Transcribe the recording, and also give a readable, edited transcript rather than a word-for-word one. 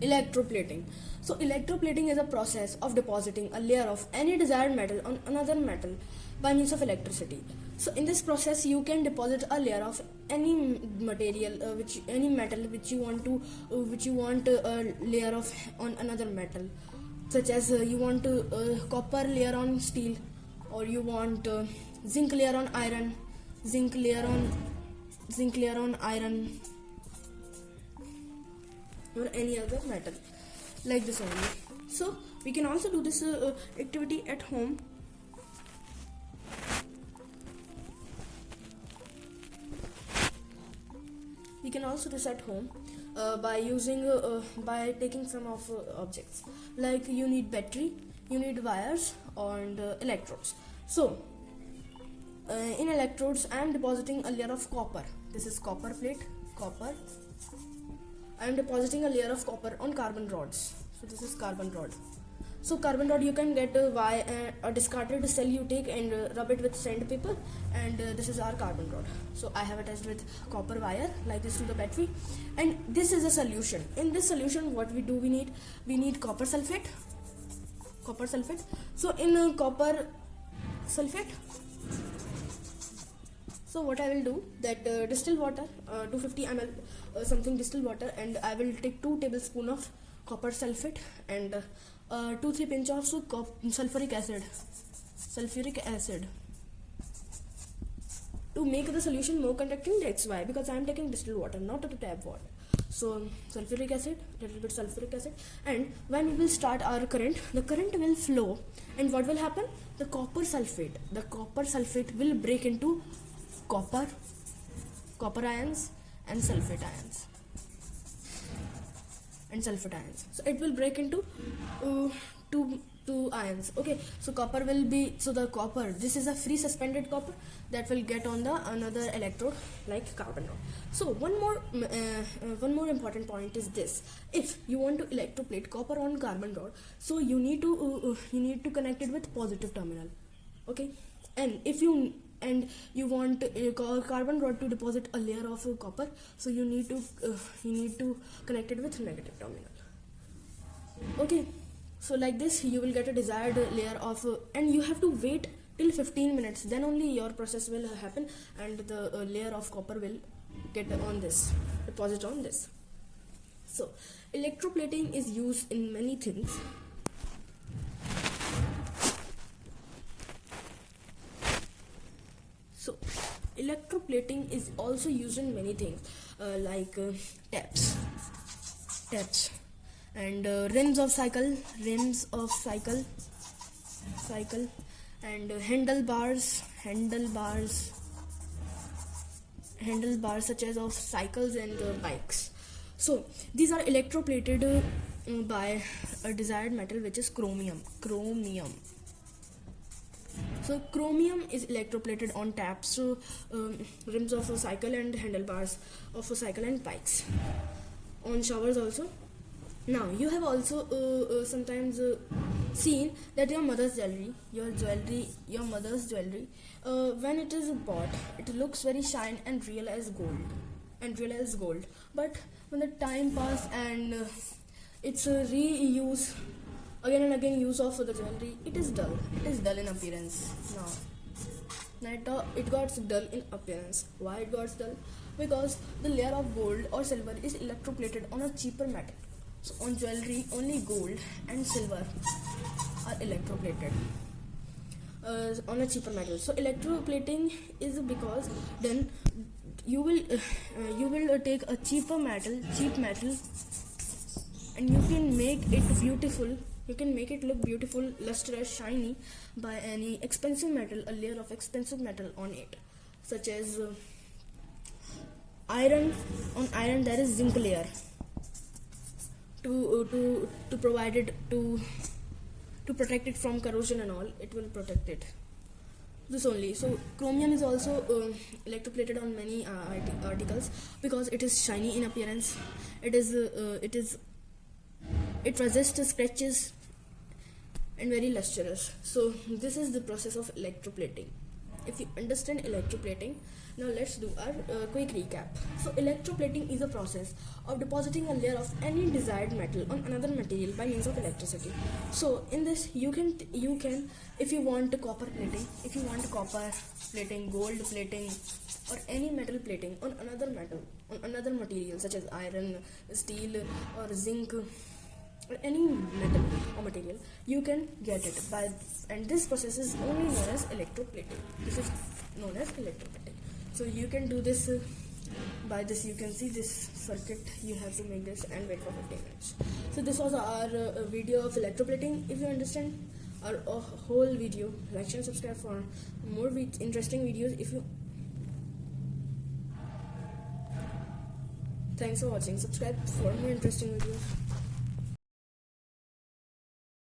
Electroplating. So electroplating is a process of depositing a layer of any desired metal on another metal by means of electricity. So in this process you can deposit a layer of any material any metal which you want a layer of on another metal, such as you want copper layer on steel, or you want zinc layer on iron, zinc layer on iron, or any other metal like this only. So we can also do this activity at home. We can also do this at home by taking some of objects, like you need battery, you need wires, and electrodes. So in electrodes I am depositing a layer of copper. This is copper plate, copper. I am depositing a layer of copper on carbon rods. So this is carbon rod. So carbon rod you can get a discarded cell you take and rub it with sandpaper, and this is our carbon rod. So I have attached with copper wire like this to the battery, and this is a solution. In this solution what we do, we need copper sulfate. So in copper sulfate, so what I will do, that distilled water, 250 ml distilled water, and I will take 2 tablespoons of copper sulfate and 2-3 pinch of sulfuric acid to make the solution more conducting. That's why, because I am taking distilled water, not the tap water. So sulfuric acid, little bit sulfuric acid, and when we will start our current, the current will flow, and what will happen? The copper sulfate will break into copper ions and sulfate ions. So it will break into two ions. Okay, so copper will be, so the copper, this is a free suspended copper that will get on the another electrode like carbon rod. So one more important point is this: if you want to electroplate copper on carbon rod, so you need to connect it with positive terminal. Okay, and if you want a carbon rod to deposit a layer of copper, so you need to connect it with negative terminal. Okay, so like this you will get a desired layer of and you have to wait till 15 minutes, then only your process will happen, and the layer of copper will get on this, deposit on this. So electroplating is used in many things. So electroplating is also used in many things, like taps and rims of cycle, and handlebars such as of cycles and bikes. So these are electroplated by a desired metal, which is chromium. So chromium is electroplated on taps, rims of a cycle, and handlebars of a cycle and bikes, on showers also. Now you have also sometimes seen that your mother's jewelry, when it is bought, it looks very shine and real as gold. But when the time pass and it's reuse again and again use of the jewelry, it is dull in appearance. Now it got dull in appearance. Why it got dull? Because the layer of gold or silver is electroplated on a cheaper metal. So on jewelry only gold and silver are electroplated on a cheaper metal. So electroplating is because then you will take a cheap metal, and you can make it beautiful. You can make it look beautiful, lustrous, shiny by any expensive metal, a layer of expensive metal on it, such as iron. On iron there is zinc layer to provide it to protect it from corrosion and all. It will protect it. This only. So chromium is also electroplated on many articles because it is shiny in appearance. It resists scratches and very lustrous. So this is the process of electroplating. if you understand electroplating, now let's do our quick recap. So electroplating is a process of depositing a layer of any desired metal on another material by means of electricity. So in this you can if you want copper plating, gold plating, or any metal plating on another metal, on another material such as iron, steel, or zinc, or any metal or material, you can get it by, and this process is only known as electroplating. This is known as electroplating. So you can do this by this. You can see this circuit, you have to make this and wait for 15 minutes. So this was our video of electroplating. If you understand our whole video, like and subscribe for more interesting videos. Thanks for watching. Subscribe for more interesting videos.